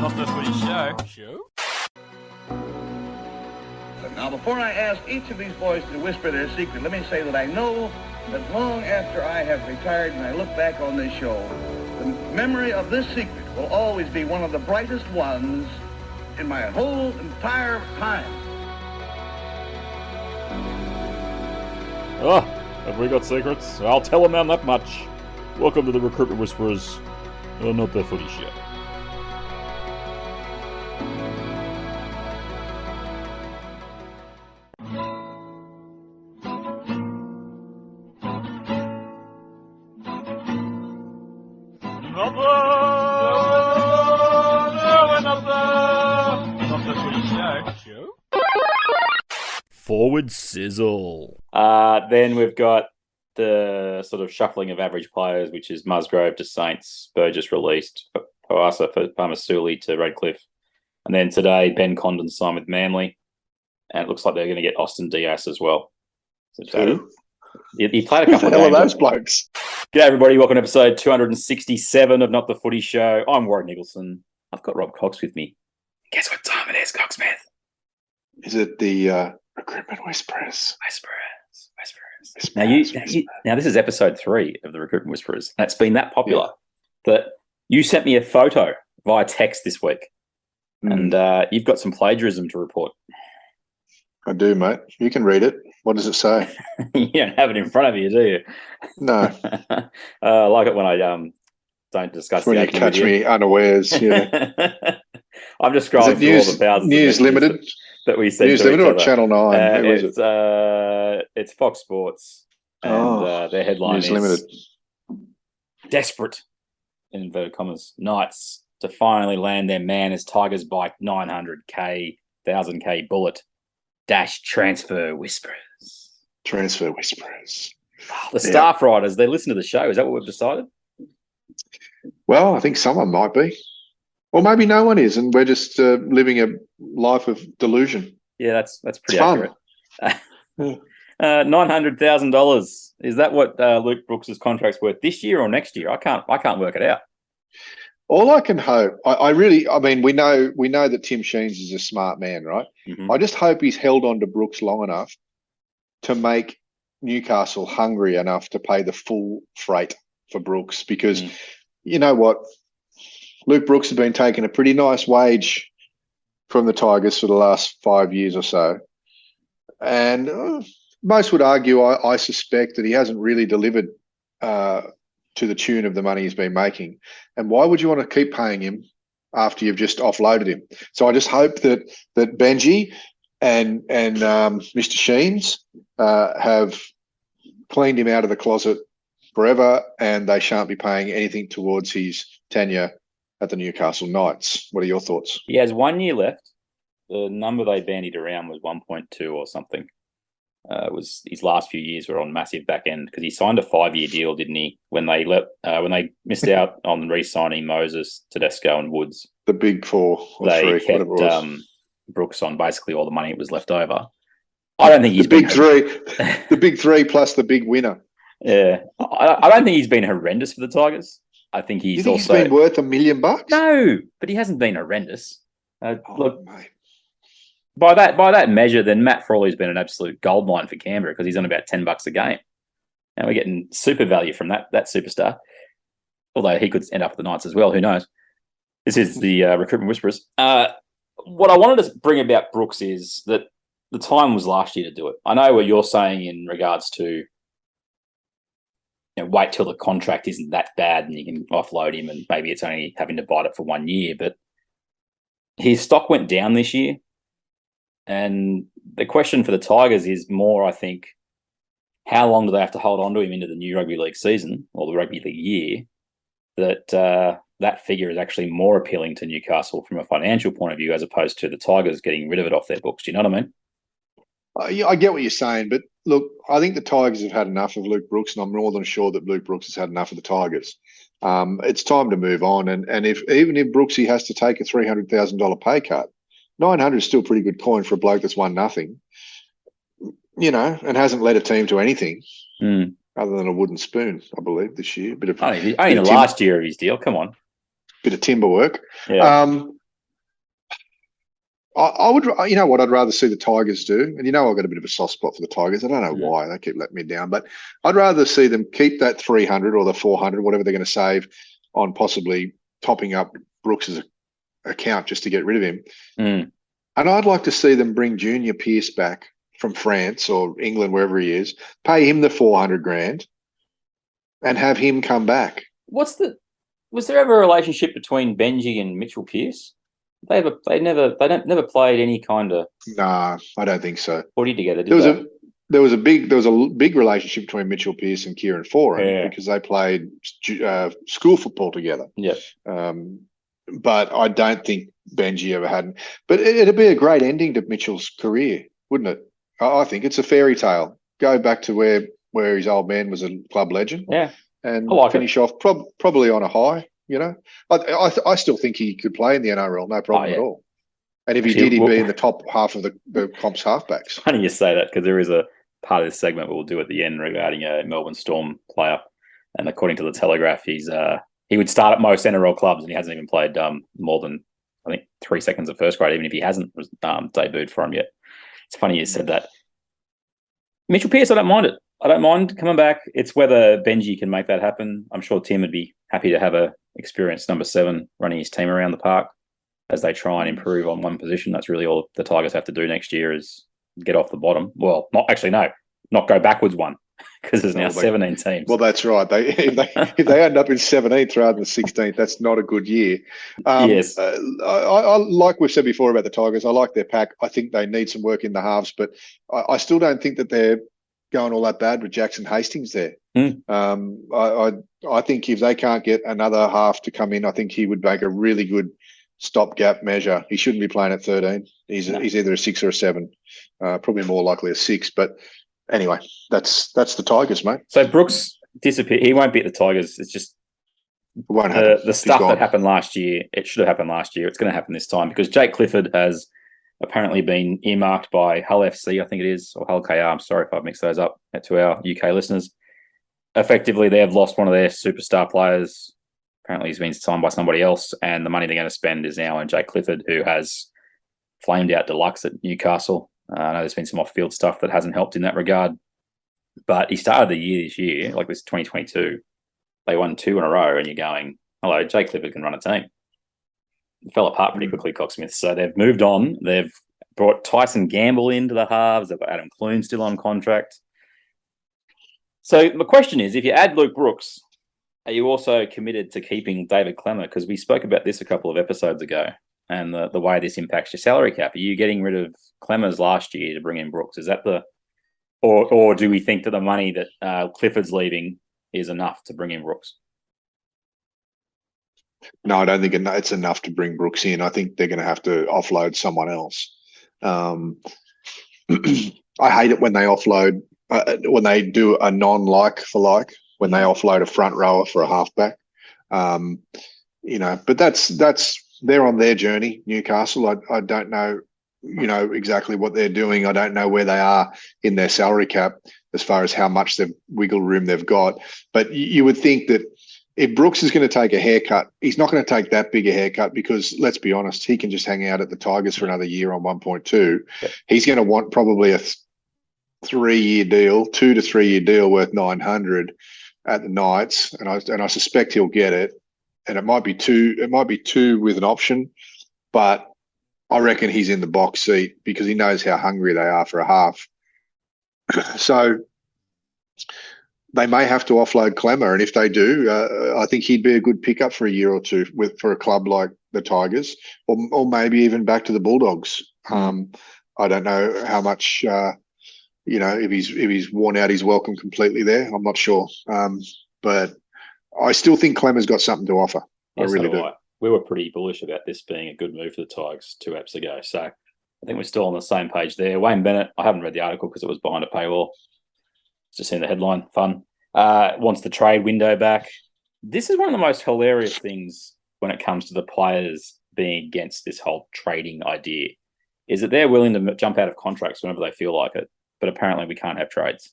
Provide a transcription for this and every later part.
Not the Footy Show. Now, before I ask each of these boys to whisper their secret, let me say that I know that long after I have retired and I look back on this show, the memory of this secret will always be one of the brightest ones in my whole entire time. Oh, have we got secrets? I'll tell them that much. Welcome to the Recruitment Whisperers, not the Footy Show. Forward sizzle. Then we've got the sort of shuffling of average players, which is Musgrove to Saints, Burgess released, Poasa Faamausili to Redcliffe. And then today, Ben Condon signed with Manly. And it looks like they're going to get Austin Dias as well. Who? He played a couple of games. Who the hell are those blokes? G'day, everybody. Welcome to episode 267 of Not the Footy Show. I'm Warrick Nicolson. I've got Robb Cox with me. Guess what time it is, Coxsmith? Is it the Recruitment Whisperers? Now, this is episode 3 of the Recruitment Whisperers. And it's been that popular that you sent me a photo via text this week. And you've got some plagiarism to report. I do, mate. You can read it. What does it say? You don't have it in front of you, do you? No. I like it when I don't discuss when the you catch me unawares. Yeah. I'm just scrolling through all the thousands News of Limited that we send News to Limited each or other. Channel 9? Who is it? It's Fox Sports, and their headline News is Limited. Desperate, in inverted commas, Knights to finally land their man as Tigers bike 900k, 1000k bullet dash transfer whisperers. Transfer Whisperers. The staff writers, they listen to the show. Is that what we've decided? Well, I think someone might be. Or maybe no one is, and we're just living a life of delusion. Yeah, that's pretty It's fun. accurate. $900,000. Is that what Luke Brooks' contract's worth this year or next year? I can't work it out. All I can hope, I mean, we know that Tim Sheens is a smart man, right? Mm-hmm. I just hope he's held on to Brooks long enough to make Newcastle hungry enough to pay the full freight for Brooks, because you know what? Luke Brooks has been taking a pretty nice wage from the Tigers for the last 5 years or so. And most would argue, I suspect, that he hasn't really delivered to the tune of the money he's been making. And why would you want to keep paying him after you've just offloaded him? So I just hope that Benji and Mr. Sheens have cleaned him out of the closet forever, and they shan't be paying anything towards his tenure at the Newcastle Knights. What are your thoughts? He has 1 year left. The number they bandied around was 1.2 or something. Was his last few years were on massive back end because he signed a 5-year deal, didn't he? When they missed out on re-signing Moses, Tedesco, and Woods, The big four or they three, kept whatever it was. Brooks on basically all the money that was left over. I don't think he's the big three plus the big winner. Yeah, I don't think he's been horrendous for the Tigers. I think he's You think he's been worth $1 million? No, but he hasn't been horrendous. Look, mate. by that measure, then Matt Frawley's been an absolute goldmine for Canberra because he's on about $10 a game. And we're getting super value from that superstar. Although he could end up with the Knights as well, who knows? This is the Recruitment Whisperers. What I wanted to bring about Brooks is that the time was last year to do it. I know what you're saying in regards to wait till the contract isn't that bad and you can offload him and maybe it's only having to bite it for 1 year. But his stock went down this year. And the question for the Tigers is more, I think, how long do they have to hold on to him into the new rugby league season or the rugby league year that figure is actually more appealing to Newcastle from a financial point of view as opposed to the Tigers getting rid of it off their books. Do you know what I mean? I get what you're saying, but look, I think the Tigers have had enough of Luke Brooks, and I'm more than sure that Luke Brooks has had enough of the Tigers. It's time to move on, and even if Brooksy has to take a $300,000 pay cut, 900 is still pretty good coin for a bloke that's won nothing, and hasn't led a team to anything other than a wooden spoon, I believe, this year. Only the last year of his deal. Come on, bit of timber work. Yeah. I would, you know what, I'd rather see the Tigers do. And I've got a bit of a soft spot for the Tigers. I don't know why they keep letting me down, but I'd rather see them keep that 300 or the 400, whatever they're going to save on possibly topping up Brooks's account just to get rid of him. And I'd like to see them bring Junior Pearce back from France or England, wherever he is, pay him the 400 grand and have him come back. Was there ever a relationship between Benji and Mitchell Pearce? They never played any kind of Nah, I don't think so. footy together. There was a big relationship between Mitchell Pearce and Kieran Foran because they played school football together. Yeah. But I don't think Benji ever had. But it'd be a great ending to Mitchell's career, wouldn't it? I think it's a fairy tale. Go back to where his old man was a club legend. Yeah. And finish off probably on a high. I still think he could play in the NRL, no problem at all. And if he did, he'd be in the top half of the comp's halfbacks. Funny you say that because there is a part of this segment we'll do at the end regarding a Melbourne Storm player. And according to the Telegraph, he would start at most NRL clubs and he hasn't even played more than, I think, 3 seconds of first grade, even if he hasn't debuted for him yet. It's funny you said that. Mitchell Pearce, I don't mind it. I don't mind coming back. It's whether Benji can make that happen. I'm sure Tim would be happy to have a experienced number 7 running his team around the park as they try and improve on one position. That's really all the Tigers have to do next year is get off the bottom. Well, not go backwards one because there's now 17 teams. Well, that's right. If they end up in 17th rather than 16th, that's not a good year. Yes. I like we've said before about the Tigers. I like their pack. I think they need some work in the halves, but I still don't think that they're going all that bad with Jackson Hastings there. I think if they can't get another half to come in, I think he would make a really good stopgap measure. He shouldn't be playing at 13. He's either a 6 or a 7, probably more likely a 6. But anyway, that's the Tigers, mate. So Brooks disappeared. He won't be at the Tigers. It's just the stuff that happened last year. It should have happened last year. It's going to happen this time because Jake Clifford has apparently been earmarked by Hull FC, I think it is, or Hull KR. I'm sorry if I've mixed those up to our UK listeners. Effectively, they have lost one of their superstar players. Apparently, he's been signed by somebody else, and the money they're going to spend is now on Jake Clifford, who has flamed out deluxe at Newcastle. I know there's been some off-field stuff that hasn't helped in that regard, but he started the year this year, like this 2022. They won 2 in a row, and you're going, hello, Jake Clifford can run a team. It fell apart pretty quickly, Cocksmith. So they've moved on. They've brought Tyson Gamble into the halves. They've got Adam Clune still on contract. So the question is, if you add Luke Brooks, are you also committed to keeping David Klemmer? Because we spoke about this a couple of episodes ago and the way this impacts your salary cap. Are you getting rid of Klemmer's last year to bring in Brooks? Is that or do we think that the money that Clifford's leaving is enough to bring in Brooks? No, I don't think it's enough to bring Brooks in. I think they're going to have to offload someone else. I hate it when they offload, when they do a non-like for like, when they offload a front rower for a halfback. But that's they're on their journey, Newcastle. I don't know, exactly what they're doing. I don't know where they are in their salary cap as far as how much wiggle room they've got. But you would think that if Brooks is going to take a haircut, he's not going to take that big a haircut because, let's be honest, he can just hang out at the Tigers for another year on 1.2. Yep. He's going to want probably a 3-year deal, 2 to 3 year deal worth 900 at the Knights, and I suspect he'll get it. And it might be 2. It might be 2 with an option, but I reckon he's in the box seat because he knows how hungry they are for a half. So they may have to offload Klemmer, and if they do, I think he'd be a good pickup for a year or two for a club like the Tigers, or maybe even back to the Bulldogs. I don't know how much, if he's worn out his welcome completely there. I'm not sure, but I still think Klemmer's got something to offer. Yes, I really do. We were pretty bullish about this being a good move for the Tigers 2 eps ago, so I think we're still on the same page there. Wayne Bennett, I haven't read the article because it was behind a paywall. Just seen the headline, fun. Wants the trade window back. This is one of the most hilarious things when it comes to the players being against this whole trading idea, is that they're willing to jump out of contracts whenever they feel like it, but apparently we can't have trades.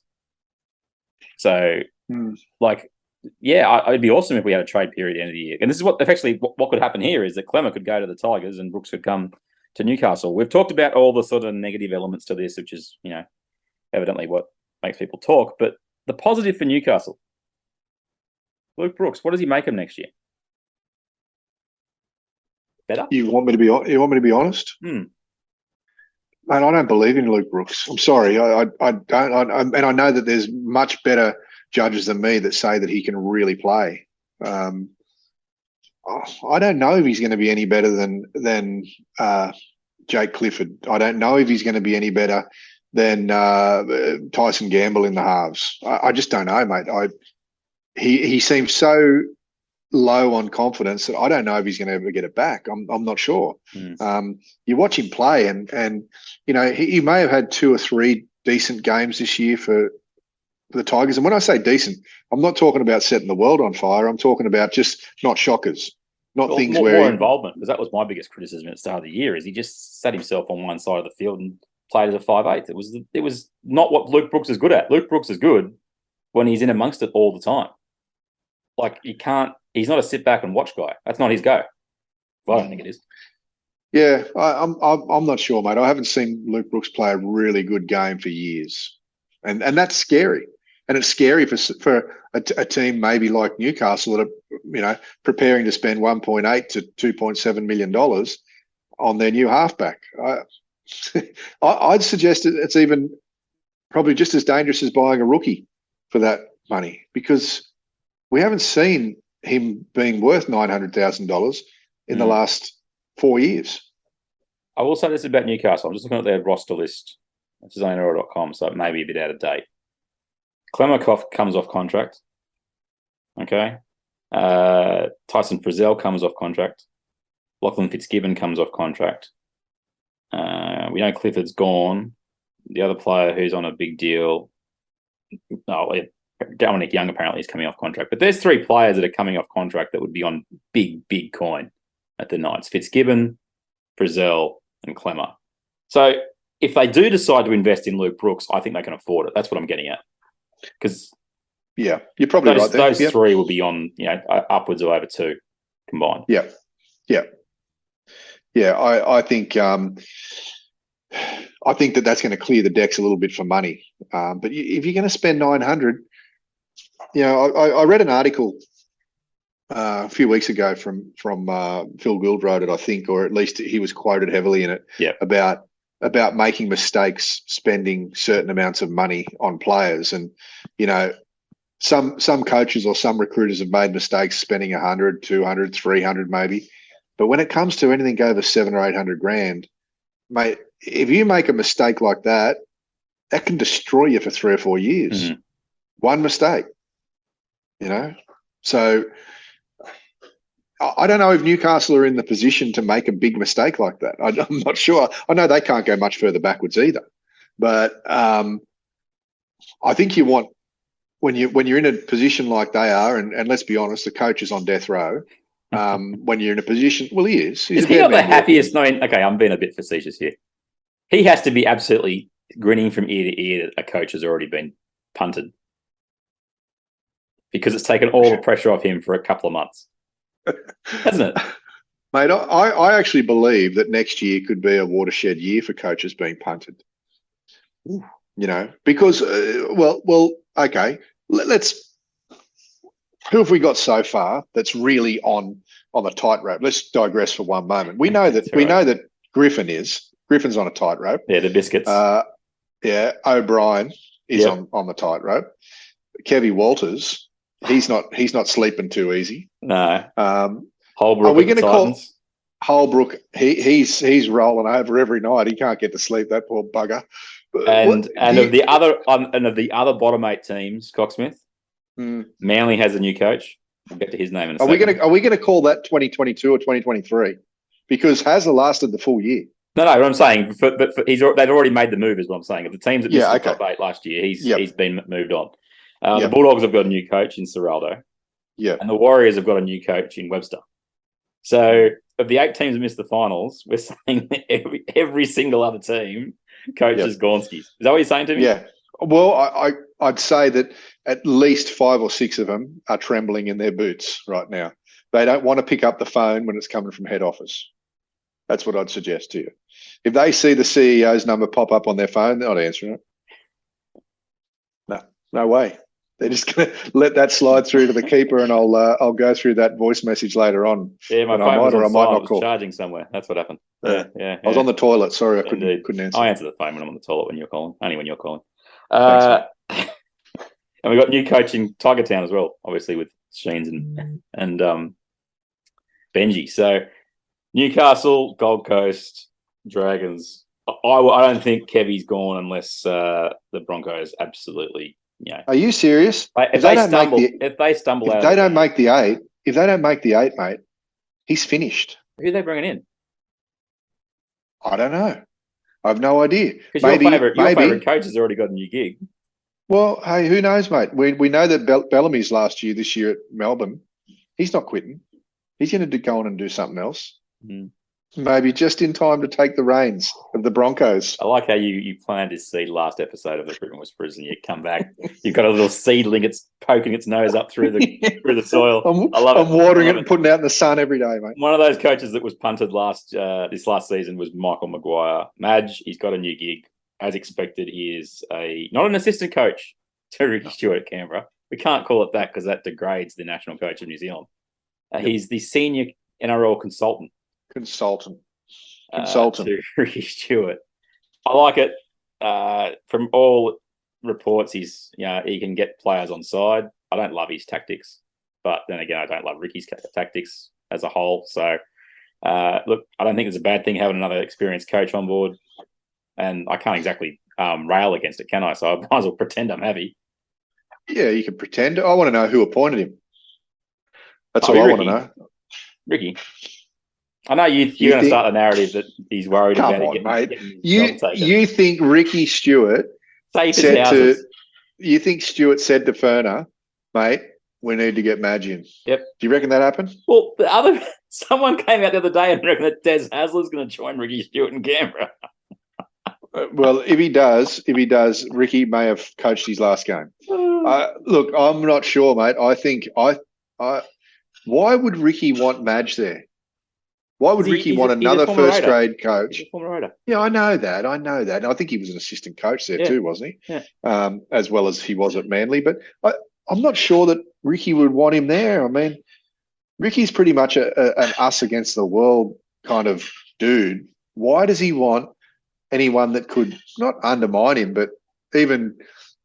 So, it'd be awesome if we had a trade period at the end of the year. And this is what effectively what could happen here is that Klemmer could go to the Tigers and Brooks could come to Newcastle. We've talked about all the sort of negative elements to this, which is, evidently what makes people talk. But the positive for Newcastle, Luke Brooks, what does he make him next year? Better? You want me to be honest? Hmm. Man, I don't believe in Luke Brooks. I'm sorry. I don't. And I know that there's much better judges than me that say that he can really play. I don't know if he's going to be any better than Jake Clifford. I don't know if he's going to be any better than Tyson Gamble in the halves. I just don't know, mate. He seems so low on confidence that I don't know if he's going to ever get it back. I'm not sure. You watch him play, and he may have had 2 or 3 decent games this year for the Tigers. And when I say decent, I'm not talking about setting the world on fire. I'm talking about just not shockers, things where more involvement. Because that was my biggest criticism at the start of the year, is he just sat himself on one side of the field and played as a 5'8". It was not what Luke Brooks is good at. Luke Brooks is good when he's in amongst it all the time. Like, he's not a sit back and watch guy. That's not his go. Well, I don't think it is. Yeah, I'm not sure, mate. I haven't seen Luke Brooks play a really good game for years, and that's scary. And it's scary for a team maybe like Newcastle that are preparing to spend $1.8 to $2.7 million on their new halfback. I'd suggest it's even probably just as dangerous as buying a rookie for that money, because we haven't seen him being worth $900,000 in the last 4 years. I will say this about Newcastle. I'm just looking at their roster list. It's zaneroa.com, so it may be a bit out of date. Klemakov comes off contract. Okay. Tyson Frizzell comes off contract. Lachlan Fitzgibbon comes off contract. We know Clifford's gone. The other player who's on a big deal, Dominic Young apparently is coming off contract. But there's 3 players that are coming off contract that would be on big, big coin at the Knights. Fitzgibbon, Frizzell, and Clemmer. So if they do decide to invest in Luke Brooks, I think they can afford it. That's what I'm getting at. Because you're probably right there. Those 3 will be on, upwards of over 2 combined. Yeah. I think that's going to clear the decks a little bit for money. But if you're going to spend 900, I read an article a few weeks ago from Phil Gould wrote it, I think, or at least he was quoted heavily in it. Yeah. About making mistakes, spending certain amounts of money on players. And, some coaches or some recruiters have made mistakes spending 100, 200, 300 maybe. But when it comes to anything over 700 or 800 grand, mate, if you make a mistake like that, that can destroy you for 3 or 4 years. Mm-hmm. One mistake, So I don't know if Newcastle are in the position to make a big mistake like that. I'm not sure. I know they can't go much further backwards either. But I think you want, when you're in a position like they are, and let's be honest, the coach is on death row. When you're in a position, well, he is. Is he not the happiest? Okay, I'm being a bit facetious here. He has to be absolutely grinning from ear to ear that a coach has already been punted, because it's taken all the pressure off him for a couple of months, hasn't it? Mate, I actually believe that next year could be a watershed year for coaches being punted. Ooh. Because, okay, let's. Who have we got so far that's really on the tightrope? Let's digress for one moment. We know that Griffin's on a tightrope. Yeah, the biscuits. O'Brien is on the tightrope. Kevy Walters, he's not sleeping too easy. No. Holbrook, are we going to call Holbrook? He's rolling over every night. He can't get to sleep. That poor bugger. And of the other bottom 8 teams, Cocksmith. Manly has a new coach. We'll get to his name in a second. Are we going to call that 2022 or 2023? Because Hasler lasted the full year. No. What I'm saying, they'd already made the move, is what I'm saying. Of the teams that missed the top 8 last year, he's been moved on. The Bulldogs have got a new coach in Ciraldo. Yeah, and the Warriors have got a new coach in Webster. So of the 8 teams that missed the finals, we're saying that every single other team coaches Gornski's. Is that what you're saying to me? Yeah. Well, I'd say that at least 5 or 6 of them are trembling in their boots right now. They don't want to pick up the phone when it's coming from head office. That's what I'd suggest to you. If they see the CEO's number pop up on their phone, they're not answering it. No way. They're just going to let that slide through to the keeper, and I'll go through that voice message later on. Yeah, my phone was on silent. It was charging somewhere. That's what happened. Yeah. I was on the toilet. Sorry, I couldn't answer. I answer the phone when I'm on the toilet when you're calling. Only when you're calling. Thanks, and we've got new coach in Tiger Town as well, obviously with Sheens and Benji. So Newcastle, Gold Coast, Dragons. I don't think Kevy's gone unless the Broncos absolutely. Are you serious? If they don't make the eight, mate, he's finished. Who are they bringing in? I don't know. I have no idea. Because your favourite coach has already got a new gig. Well, hey, who knows, mate? We know that Bellamy's this year at Melbourne. He's not quitting. He's going to go on and do something else. Mm. Maybe just in time to take the reins of the Broncos. I like how you planned this seed last episode of the Recruitment Whisperers, and you come back. You've got a little seedling. It's poking its nose up through the soil. I love it. I'm watering it and putting it out in the sun every day, mate. One of those coaches that was punted this last season was Michael Maguire. Madge, he's got a new gig. As expected, he is not an assistant coach to Ricky Stewart at Canberra. We can't call it that because that degrades the national coach of New Zealand. He's the senior NRL consultant. Consultant. To Ricky Stewart. I like it. From all reports, he can get players on side. I don't love his tactics, but then again, I don't love Ricky's tactics as a whole. So, look, I don't think it's a bad thing having another experienced coach on board, and I can't exactly rail against it, can I? So I might as well pretend I'm happy. Yeah, you can pretend. I want to know who appointed him. That's all I want to know. Ricky. I know you're going to start the narrative that he's worried about it. Mate. You think Ricky Stewart you think Stewart said to Ferner, mate, we need to get Madge in. Yep. Do you reckon that happened? Well, someone came out the other day and reckoned that Des Hasler's going to join Ricky Stewart in Canberra. Well, if he does, Ricky may have coached his last game. Look, I'm not sure, mate. I think why would Ricky want Madge there? Why would Ricky want another first-grade coach? He's a former Raider. Yeah, I know that. And I think he was an assistant coach there too, wasn't he? Yeah. As well as he was at Manly. But I'm not sure that Ricky would want him there. I mean, Ricky's pretty much an us against the world kind of dude. Why does he want anyone that could not undermine him, but even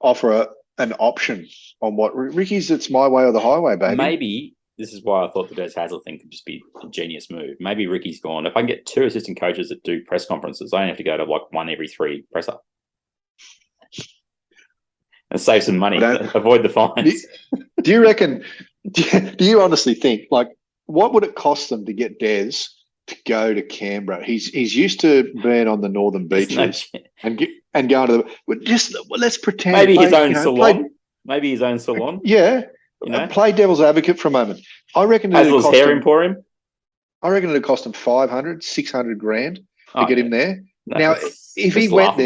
offer an option on what Ricky's? It's my way or the highway, baby. Maybe. This is why I thought the Des Hasler thing could just be a genius move. Maybe Ricky's gone. If I can get 2 assistant coaches that do press conferences, I only have to go to like 1 every 3 presser. And save some money. Avoid the fines. Do you reckon, do you honestly think, like, what would it cost them to get Des to go to Canberra? He's used to being on the northern beaches and going to let's pretend. Maybe his own salon. Maybe his own salon. Yeah. Play devil's advocate for a moment. I reckon Hasler's hair emporium. I reckon it'd cost him 500, 600 grand to get him there. No, now, if he went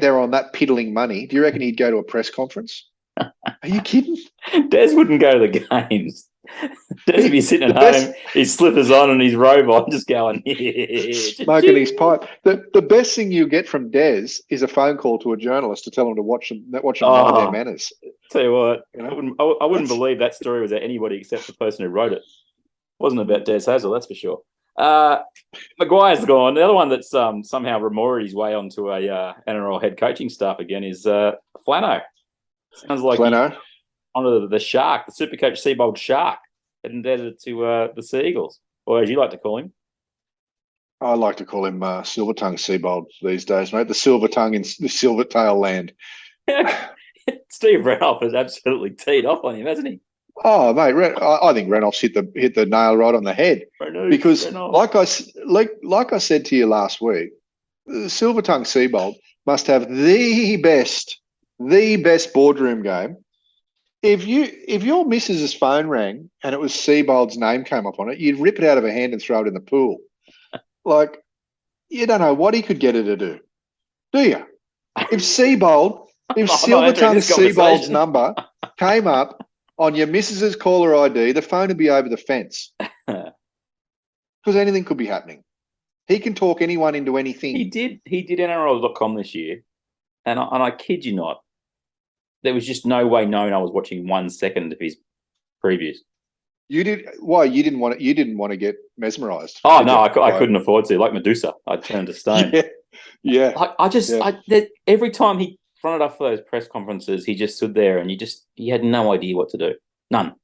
there on that piddling money, do you reckon he'd go to a press conference? Are you kidding? Des wouldn't go to the games. Des would be sitting at home, his slippers on and his robe on, just going, smoking his pipe. The best thing you get from Des is a phone call to a journalist to tell him to watch them mind their manners. Tell you what, I wouldn't believe that story was at anybody except the person who wrote it. It wasn't about Des Hasler, that's for sure. Maguire's gone. The other one that's somehow remorted his way onto a NRL head coaching staff again is Flano. Sounds like Flano. Onto the Shark, the Supercoach Seibold Shark, heading down to the Sea Eagles, or as you like to call him. I like to call him Silver Tongue Seibold these days, mate. The Silver Tongue in the Silver Tail land. Steve Renouf has absolutely teed off on him, hasn't he? Oh, mate, I think Renouf's hit the nail right on the head. Because, like I said to you last week, the Silver Tongue Seibold must have the best boardroom game. If your missus's phone rang and it was Seibold's name came up on it, you'd rip it out of her hand and throw it in the pool. Like, you don't know what he could get her to do you? If Silver Tongue Seibold's number came up on your missus's caller ID, the phone would be over the fence. Because anything could be happening. He can talk anyone into anything. He did NRL.com this year, and I kid you not, there was just no way known I was watching 1 second of his previews. You did? Why? You didn't want to get mesmerised? Oh no, I couldn't afford to. Like Medusa, I'd turn to stone. Yeah. Every time he fronted up for those press conferences, he just stood there and he had no idea what to do, none.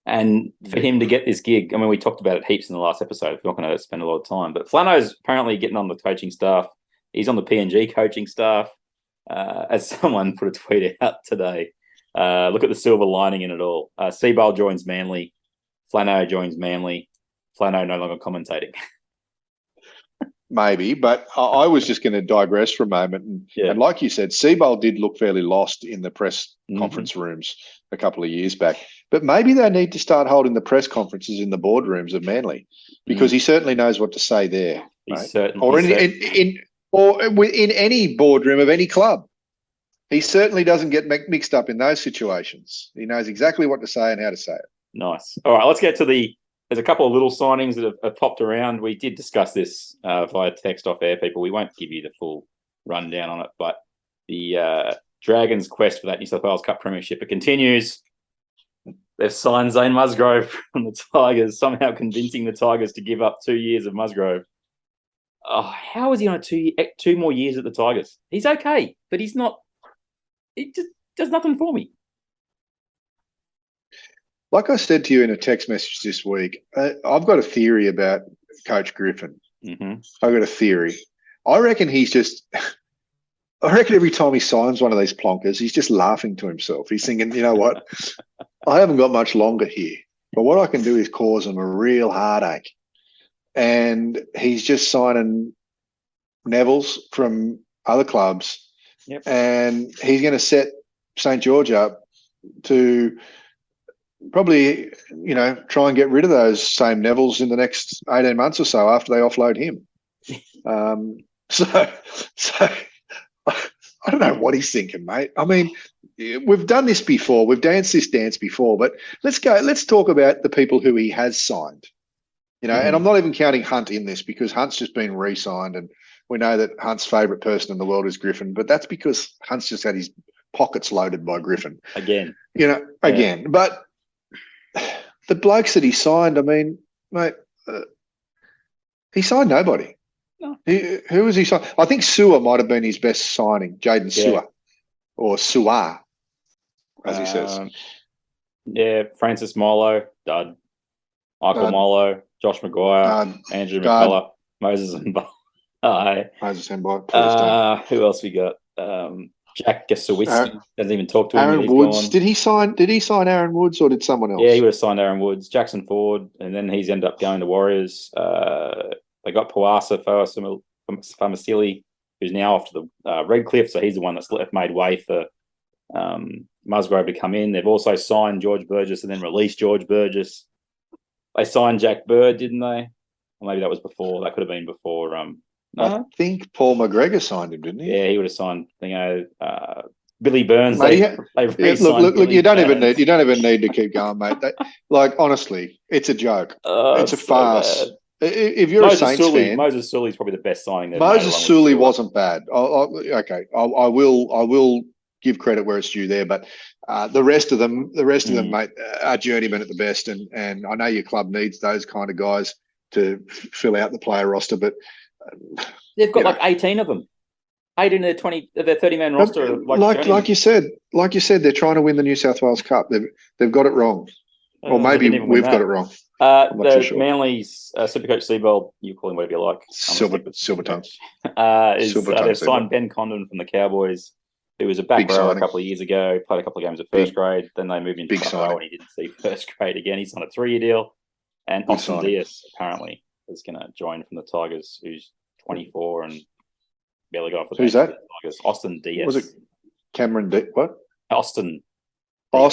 And for him to get this gig, I mean, we talked about it heaps in the last episode. We're not going to spend a lot of time, but Flano's apparently getting on the coaching staff. He's on the PNG coaching staff. As someone put a tweet out today, look at the silver lining in it all. Seibold joins Manly. Flano joins Manly. Flano no longer commentating. Maybe, but I was just going to digress for a moment. And like you said, Seibold did look fairly lost in the press conference rooms a couple of years back. But maybe they need to start holding the press conferences in the boardrooms of Manly, because he certainly knows what to say there. Or in any boardroom of any club. He certainly doesn't get mixed up in those situations. He knows exactly what to say and how to say it. Nice. All right, let's get to there's a couple of little signings that have popped around. We did discuss this via text off air, people. We won't give you the full rundown on it, but the Dragons' quest for that New South Wales Cup premiership, it continues. They've signed Zane Musgrove from the Tigers, somehow convincing the Tigers to give up 2 years of Musgrove. Oh, how is he on two more years at the Tigers? He's okay, but he's not. It just does nothing for me. Like I said to you in a text message this week, I've got a theory about Coach Griffin. Mm-hmm. I've got a theory. I reckon every time he signs one of these plonkers, he's just laughing to himself. He's thinking, you know what? I haven't got much longer here, but what I can do is cause him a real heartache. And he's just signing Neville's from other clubs. Yep. And he's going to set St. George up to probably, try and get rid of those same Nevilles in the next 18 months or so after they offload him. So I don't know what he's thinking, mate. I mean, we've done this before. We've danced this dance before, but let's talk about the people who he has signed. And I'm not even counting Hunt in this, because Hunt's just been re-signed, and we know that Hunt's favourite person in the world is Griffin, but that's because Hunt's just had his pockets loaded by Griffin. Again. Again. But the blokes that he signed, I mean, mate, he signed nobody. No. Who was he signed? I think Suaalii might have been his best signing, Jaden Suaalii, or Suaalii, as he says. Francis Molo, dud. Michael Molo, Josh Maguire, Andrew McCullough, Moses and Moses and who else we got? Jack Gasowiski doesn't even talk to him. Aaron Woods. Gone. Did he sign Aaron Woods, or did someone else? Yeah, he would have signed Aaron Woods. Jackson Ford, and then he's ended up going to Warriors. They got Poasa Faamausili, who's now off to the Redcliffe, so he's the one that's made way for Musgrove to come in. They've also signed George Burgess and then released George Burgess. They signed Jack Bird, didn't they? Or maybe that was before. That could have been before. I think Paul McGregor signed him, didn't he? Yeah, he would have signed. Billy Burns. Mate, look. You don't even need to keep going, mate. Honestly, it's a joke. It's a farce. If you're a Saints fan, Moses Suaalii is probably the best signing. Moses Suaalii wasn't bad. I will give credit where it's due there, but the rest of them, mate, are journeymen at the best. And I know your club needs those kind of guys to fill out the player roster, but they've got 18 of them. 8 in their 30-man roster. Like you said, they're trying to win the New South Wales Cup. They've got it wrong, or maybe we've got it wrong. The Manly's Supercoach Seibold, you call him whatever you like. Silver tongue. They've signed Ben Condon from the Cowboys, who was a back row a couple of years ago, played a couple of games at first grade. Then they moved into front row and he didn't see first grade again. He's on a 3-year deal. And Austin Dias apparently is going to join from the Tigers, who's 24 and barely got off the bench. Who's that? Tigers. Austin Dias. Was it Cameron what? Austin. No,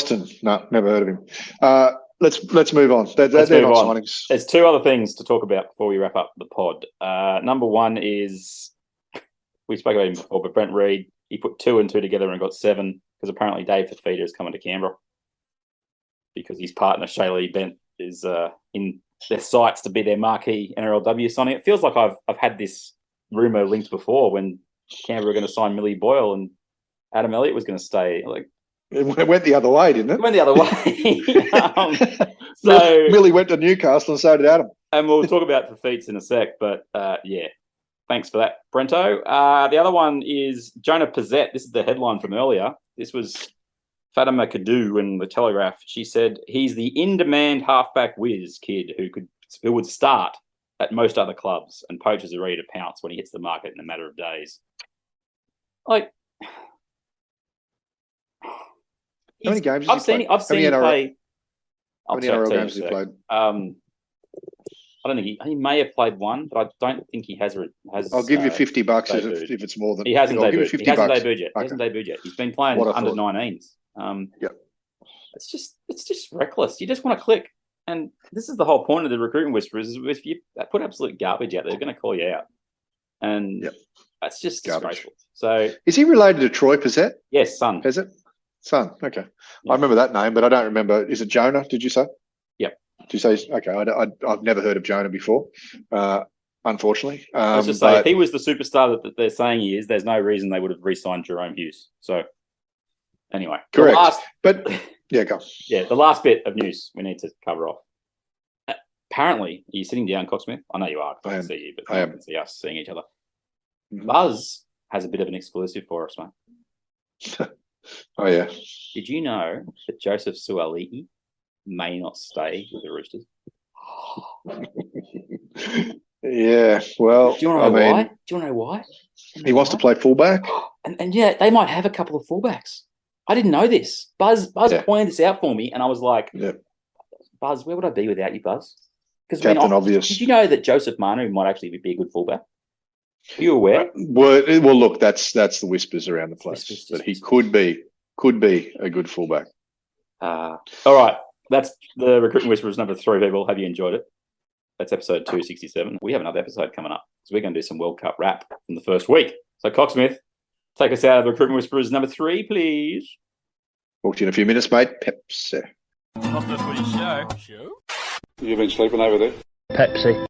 never heard of him. Let's move on. They're not signings. There's 2 other things to talk about before we wrap up the pod. Number one is, we spoke about him before, but Brent Reid, he put 2 and 2 together and got 7, because apparently Dave Fafita is coming to Canberra because his partner Shaylee Bent is in their sights to be their marquee NRLW signing. It feels like I've had this rumour linked before when Canberra were going to sign Millie Boyle and Adam Elliott was going to stay. Like, it went the other way, didn't it? It went the other way. So Millie went to Newcastle and so did Adam. And we'll talk about the feats in a sec, but yeah, thanks for that, Brento. The other one is Jonah Pezet. This is the headline from earlier. This was Fatima Kadu in the Telegraph. She said he's the in-demand halfback whiz kid who would start at most other clubs, and poachers are ready to pounce when he hits the market in a matter of days. Like, how many games? I've seen him play. How many NRL games has he played? I don't think he may have played one, but I don't think he has. I'll give you $50 if it's more than. He hasn't I'll debuted. give you $50. He hasn't debuted yet. Okay. He hasn't debuted yet. He's been playing under 19s. Yep. It's just reckless. You just want to click, and this is the whole point of the Recruitment Whisperers. Is if you put absolute garbage out there, they're going to call you out, and that's just disgraceful. So, is he related to Troy Pezet? Yes, son. Pezet? Son. Okay, Yeah. I remember that name, but I don't remember. Is it Jonah? Did you say? Yep. Did you say? Okay, I've never heard of Jonah before. Unfortunately, let's just say if he was the superstar that they're saying he is, there's no reason they would have re-signed Jerome Hughes. So, anyway, correct. But yeah, go. Yeah, the last bit of news we need to cover off. Apparently, are you sitting down, Cocksmith? I know you are. I can see you, but I can see us seeing each other. Mm-hmm. Buzz has a bit of an exclusive for us, mate. Oh yeah. Did you know that Joseph Suaalii may not stay with the Roosters? Yeah, well, do you want to know why? Do you want to know why? He wants to play fullback, and yeah, they might have a couple of fullbacks. I didn't know this. Buzz pointed this out for me, and I was like, Buzz, where would I be without you, Buzz? Because Captain Obvious. Did you know that Joseph Manu might actually be a good fullback? Are you aware? Well, look, that's the whispers around the place that he could be a good fullback. All right, that's the Recruitment Whisperers number 3. People, have you enjoyed it? That's episode 267. We have another episode coming up because we're going to do some World Cup wrap from the first week. So, Cocksmith, take us out of the Recruitment Whisperers number 3, please. Talk to you in a few minutes, mate. Pepsi. Off the Footy show. You been sleeping over there? Pepsi.